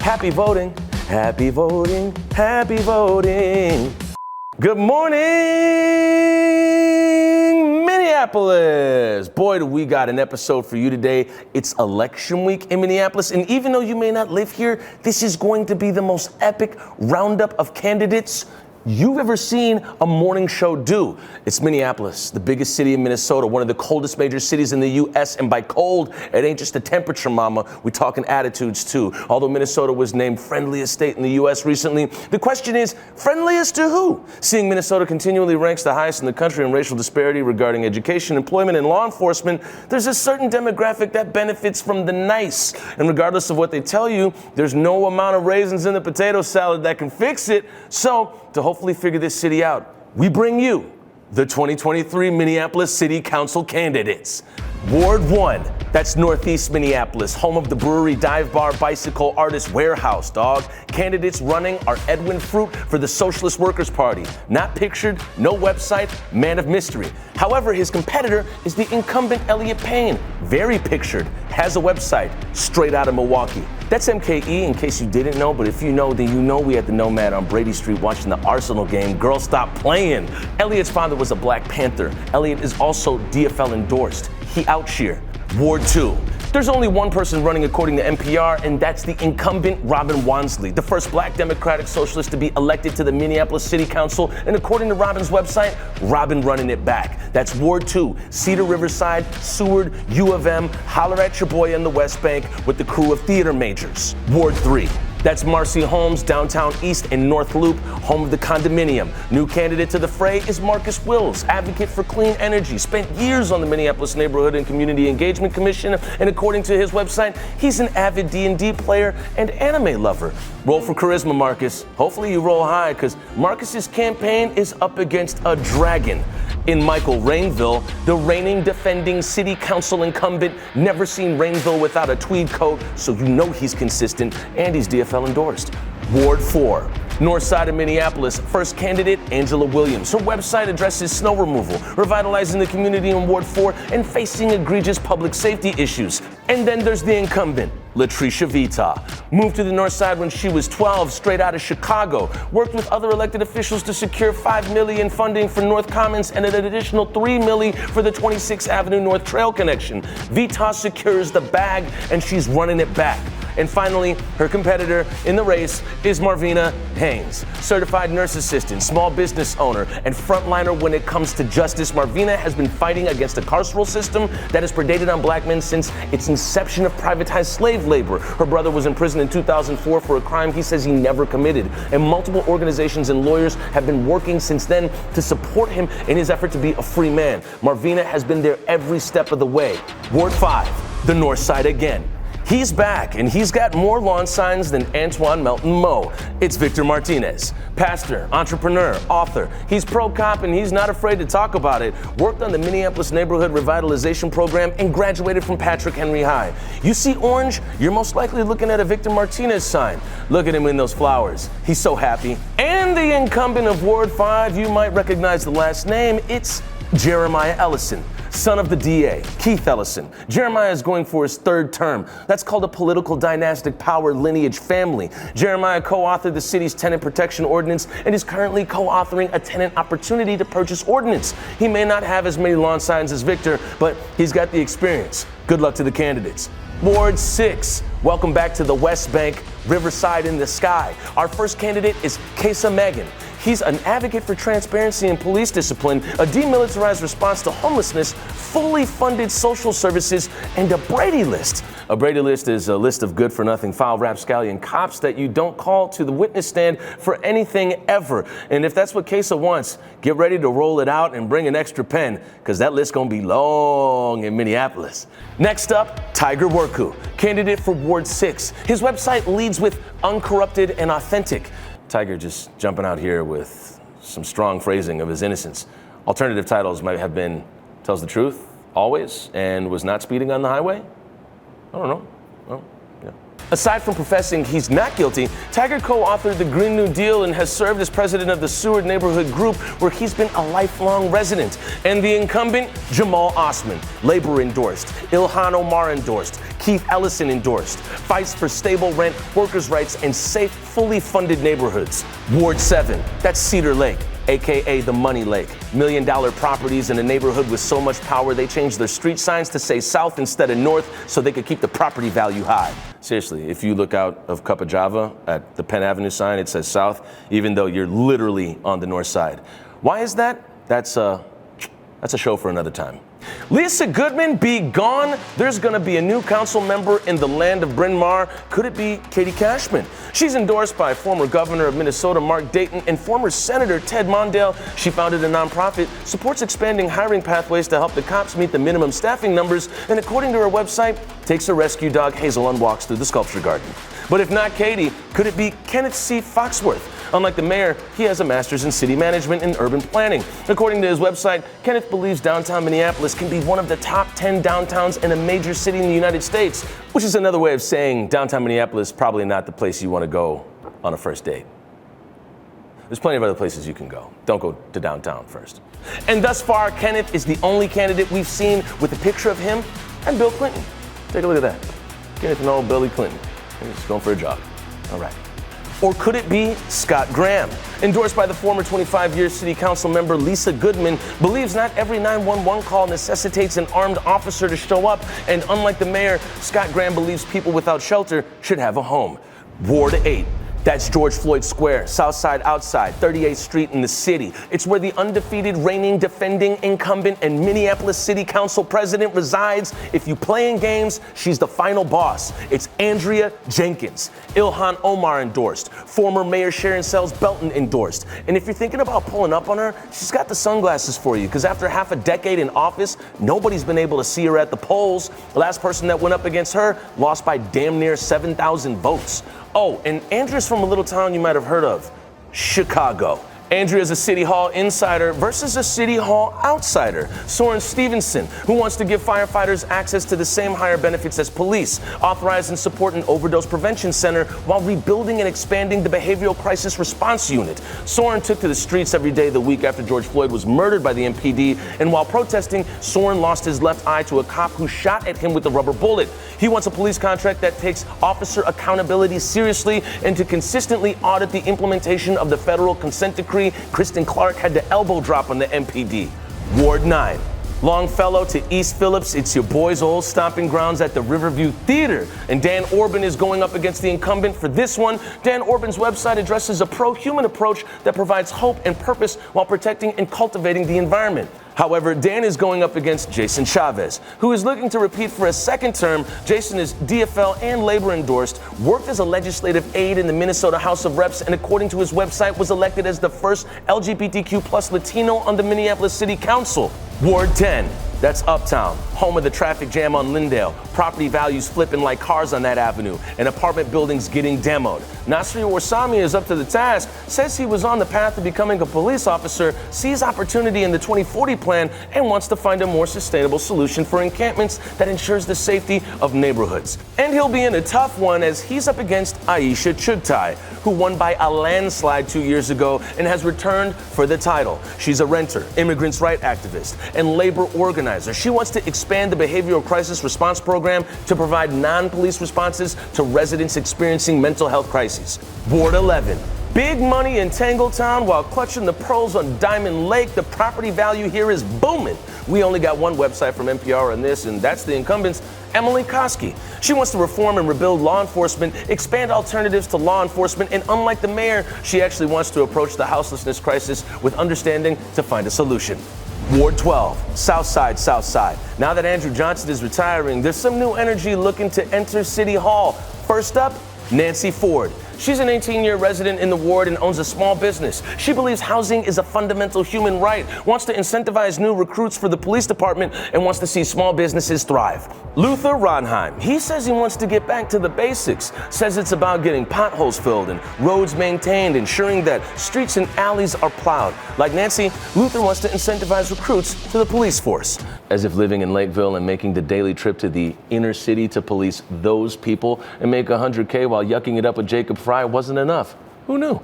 Happy voting, happy voting, happy voting. Good morning, Minneapolis. Boy, do we got an episode for you today. It's election week in Minneapolis, and even though you may not live here, this is going to be the most epic roundup of candidates you've ever seen a morning show do. It's Minneapolis, the biggest city in Minnesota, one of the coldest major cities in the U.S. And by cold, it ain't just the temperature, mama. We're talking attitudes, too. Although Minnesota was named friendliest state in the U.S. recently, the question is, friendliest to who? Seeing Minnesota continually ranks the highest in the country in racial disparity regarding education, employment, and law enforcement, there's a certain demographic that benefits from the nice. And regardless of what they tell you, there's no amount of raisins in the potato salad that can fix it. So, to hopefully figure this city out, we bring you the 2023 Minneapolis City Council candidates. Ward 1, that's Northeast Minneapolis, home of the brewery, dive bar, bicycle artist warehouse, dog. Candidates running are Edwin Fruit for the Socialist Workers Party. Not pictured, no website, man of mystery. However, his competitor is the incumbent Elliot Payne. Very pictured, has a website, straight out of Milwaukee. That's MKE in case you didn't know, but if you know, then you know we at the Nomad on Brady Street watching the Arsenal game. Girl, stop playing. Elliot's father was a Black Panther. Elliot is also DFL endorsed. He outsheer. Ward 2. There's only one person running according to NPR, and that's the incumbent Robin Wansley, the first Black Democratic Socialist to be elected to the Minneapolis City Council. And according to Robin's website, Robin running it back. That's Ward 2, Cedar Riverside, Seward, U of M, holler at your boy in the West Bank with the crew of theater majors. Ward 3. That's Marcy Holmes, downtown East and North Loop, home of the condominium. New candidate to the fray is Marcus Wills, advocate for clean energy, spent years on the Minneapolis Neighborhood and Community Engagement Commission, and according to his website, he's an avid D&D player and anime lover. Roll for charisma, Marcus. Hopefully you roll high, because Marcus's campaign is up against a dragon. In Michael Rainville, the reigning defending city council incumbent, never seen Rainville without a tweed coat, so you know he's consistent, and he's DFL endorsed. Ward 4. North side of Minneapolis, first candidate, Angela Williams. Her website addresses snow removal, revitalizing the community in Ward 4, and facing egregious public safety issues. And then there's the incumbent, Latricia Vita. Moved to the north side when she was 12, straight out of Chicago. Worked with other elected officials to secure $5 million funding for North Commons and an additional $3 million for the 26th Avenue North Trail connection. Vita secures the bag, and she's running it back. And finally, her competitor in the race is Marvina Haynes, certified nurse assistant, small business owner, and frontliner when it comes to justice. Marvina has been fighting against a carceral system that has predated on Black men since its inception of privatized slave labor. Her brother was in prison in 2004 for a crime he says he never committed, and multiple organizations and lawyers have been working since then to support him in his effort to be a free man. Marvina has been there every step of the way. Ward 5, the north side again. He's back, and he's got more lawn signs than Antoine Melton Moe. It's Victor Martinez, pastor, entrepreneur, author. He's pro-cop, and he's not afraid to talk about it. Worked on the Minneapolis Neighborhood Revitalization Program and graduated from Patrick Henry High. You see orange, you're most likely looking at a Victor Martinez sign. Look at him in those flowers. He's so happy. And the incumbent of Ward 5, you might recognize the last name. It's Jeremiah Ellison, son of the DA, Keith Ellison. Jeremiah is going for his third term. That's called a political dynastic power lineage family. Jeremiah co-authored the city's tenant protection ordinance and is currently co-authoring a tenant opportunity to purchase ordinance. He may not have as many lawn signs as Victor, but he's got the experience. Good luck to the candidates. Ward 6, welcome back to the West Bank, Riverside in the sky. Our first candidate is Kesa Megan. He's an advocate for transparency and police discipline, a demilitarized response to homelessness, fully funded social services, and a Brady list. A Brady list is a list of good-for-nothing, foul rapscallion cops that you don't call to the witness stand for anything ever. And if that's what Kesa wants, get ready to roll it out and bring an extra pen, because that list's gonna be long in Minneapolis. Next up, Tiger Worku, candidate for Ward 6. His website leads with uncorrupted and authentic. Tiger just jumping out here with some strong phrasing of his innocence. Alternative titles might have been tells the truth, always, and was not speeding on the highway. I don't know. Well, yeah. Aside from professing he's not guilty, Taggart co-authored the Green New Deal and has served as president of the Seward Neighborhood Group, where he's been a lifelong resident. And the incumbent, Jamal Osman, labor endorsed, Ilhan Omar endorsed, Keith Ellison endorsed, fights for stable rent, workers' rights, and safe, fully funded neighborhoods. Ward 7, that's Cedar Lake, aka the Money Lake. $1 million properties in a neighborhood with so much power they changed their street signs to say south instead of north so they could keep the property value high. Seriously, if you look out of Cup of Java at the Penn Avenue sign, it says south, even though you're literally on the north side. Why is that? That's a show for another time. Lisa Goodman be gone? There's gonna be a new council member in the land of Bryn Mawr. Could it be Katie Cashman? She's endorsed by former governor of Minnesota Mark Dayton and former Senator Ted Mondale. She founded a nonprofit, supports expanding hiring pathways to help the cops meet the minimum staffing numbers, and according to her website, takes her rescue dog Hazel on walks through the sculpture garden. But if not Katie, could it be Kenneth C. Foxworth? Unlike the mayor, he has a master's in city management and urban planning. According to his website, Kenneth believes downtown Minneapolis can be one of the top 10 downtowns in a major city in the United States, which is another way of saying downtown Minneapolis is probably not the place you want to go on a first date. There's plenty of other places you can go. Don't go to downtown first. And thus far, Kenneth is the only candidate we've seen with a picture of him and Bill Clinton. Take a look at that. Kenneth and old Billy Clinton. He's going for a jog. All right. Or could it be Scott Graham? Endorsed by the former 25-year city council member Lisa Goodman, believes not every 911 call necessitates an armed officer to show up, and unlike the mayor, Scott Graham believes people without shelter should have a home. Ward 8. That's George Floyd Square, Southside outside, 38th Street in the city. It's where the undefeated, reigning, defending incumbent and Minneapolis City Council president resides. If you play in games, she's the final boss. It's Andrea Jenkins. Ilhan Omar endorsed. Former Mayor Sharon Sells Belton endorsed. And if you're thinking about pulling up on her, she's got the sunglasses for you, because after half a decade in office, nobody's been able to see her at the polls. The last person that went up against her lost by damn near 7,000 votes. Oh, and Andrea's from a little town you might have heard of, Chicago. Andrea's a City Hall insider versus a City Hall outsider. Soren Stevenson, who wants to give firefighters access to the same higher benefits as police, authorized and support an overdose prevention center while rebuilding and expanding the behavioral crisis response unit. Soren took to the streets every day the week after George Floyd was murdered by the MPD, and while protesting, Soren lost his left eye to a cop who shot at him with a rubber bullet. He wants a police contract that takes officer accountability seriously and to consistently audit the implementation of the federal consent decree. Kristen Clark had to elbow drop on the MPD. Ward 9. Longfellow to East Phillips, it's your boys' old stomping grounds at the Riverview Theater. And Dan Orban is going up against the incumbent for this one. Dan Orban's website addresses a pro-human approach that provides hope and purpose while protecting and cultivating the environment. However, Dan is going up against Jason Chavez, who is looking to repeat for a second term. Jason is DFL and labor endorsed, worked as a legislative aide in the Minnesota House of Reps, and according to his website, was elected as the first LGBTQ plus Latino on the Minneapolis City Council. Ward 10. That's Uptown, home of the traffic jam on Lyndale. Property values flipping like cars on that avenue, and apartment buildings getting demoed. Nasri Warsami is up to the task, says he was on the path to becoming a police officer, sees opportunity in the 2040 plan, and wants to find a more sustainable solution for encampments that ensures the safety of neighborhoods. And he'll be in a tough one as he's up against Aisha Chugtai, who won by a landslide 2 years ago and has returned for the title. She's a renter, immigrants' rights activist, and labor organizer. She wants to expand the behavioral crisis response program to provide non-police responses to residents experiencing mental health crises. Ward 11. Big money in Tangletown while clutching the pearls on Diamond Lake. The property value here is booming. We only got one website from NPR on this, and that's the incumbent's Emily Koski. She wants to reform and rebuild law enforcement, expand alternatives to law enforcement, and unlike the mayor, she actually wants to approach the houselessness crisis with understanding to find a solution. Ward 12, Southside, Southside. Now that Andrew Johnson is retiring, there's some new energy looking to enter City Hall. First up, Nancy Ford. She's an 18-year resident in the ward and owns a small business. She believes housing is a fundamental human right, wants to incentivize new recruits for the police department, and wants to see small businesses thrive. Luther Ronheim, he says he wants to get back to the basics, says it's about getting potholes filled and roads maintained, ensuring that streets and alleys are plowed. Like Nancy, Luther wants to incentivize recruits to the police force. As if living in Lakeville and making the daily trip to the inner city to police those people and make $100K while yucking it up with Jacob Fry wasn't enough. Who knew?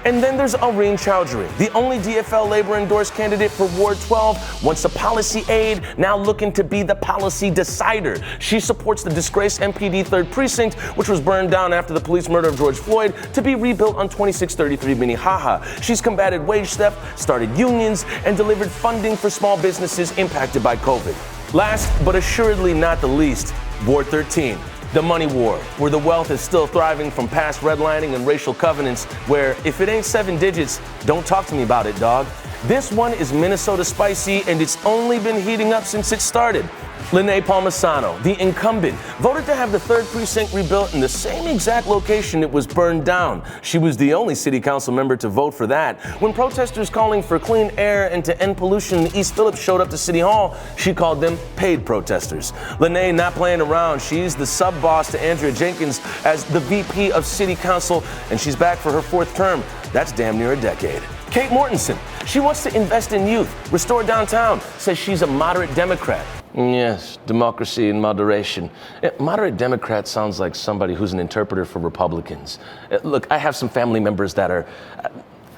And then there's Irene Chowdhury, the only DFL labor-endorsed candidate for Ward 12, once a policy aide, now looking to be the policy decider. She supports the disgraced MPD 3rd Precinct, which was burned down after the police murder of George Floyd, to be rebuilt on 2633 Minnehaha. She's combated wage theft, started unions, and delivered funding for small businesses impacted by COVID. Last, but assuredly not the least, Ward 13. The money war, where the wealth is still thriving from past redlining and racial covenants, where if it ain't 7 digits, don't talk to me about it, dog. This one is Minnesota spicy, and it's only been heating up since it started. Lene Palmisano, the incumbent, voted to have the 3rd Precinct rebuilt in the same exact location it was burned down. She was the only city council member to vote for that. When protesters calling for clean air and to end pollution in East Phillips showed up to City Hall, she called them paid protesters. Lene not playing around. She's the sub-boss to Andrea Jenkins as the VP of City Council, and she's back for her 4th term. That's damn near a decade. Kate Mortensen, she wants to invest in youth, restore downtown, says she's a moderate Democrat. Yes, democracy and moderation. Moderate Democrat sounds like somebody who's an interpreter for Republicans. Look, I have some family members that are,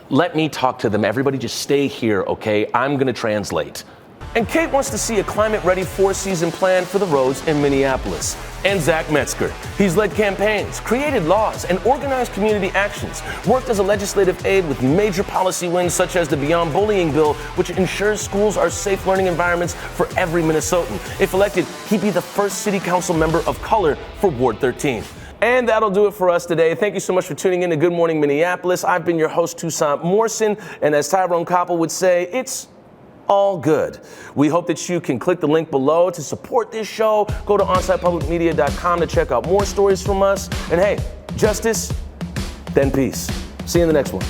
let me talk to them. Everybody just stay here, okay? I'm gonna translate. And Kate wants to see a climate-ready 4-season plan for the roads in Minneapolis. And Zach Metzger. He's led campaigns, created laws, and organized community actions, worked as a legislative aide with major policy wins such as the Beyond Bullying Bill, which ensures schools are safe learning environments for every Minnesotan. If elected, he'd be the first city council member of color for Ward 13. And that'll do it for us today. Thank you so much for tuning in to Good Morning Minneapolis. I've been your host, Toussaint Morrison, and as Tyrone Koppel would say, it's all good. We hope that you can click the link below to support this show. Go to onsitepublicmedia.com to check out more stories from us. And hey, justice, then peace. See you in the next one.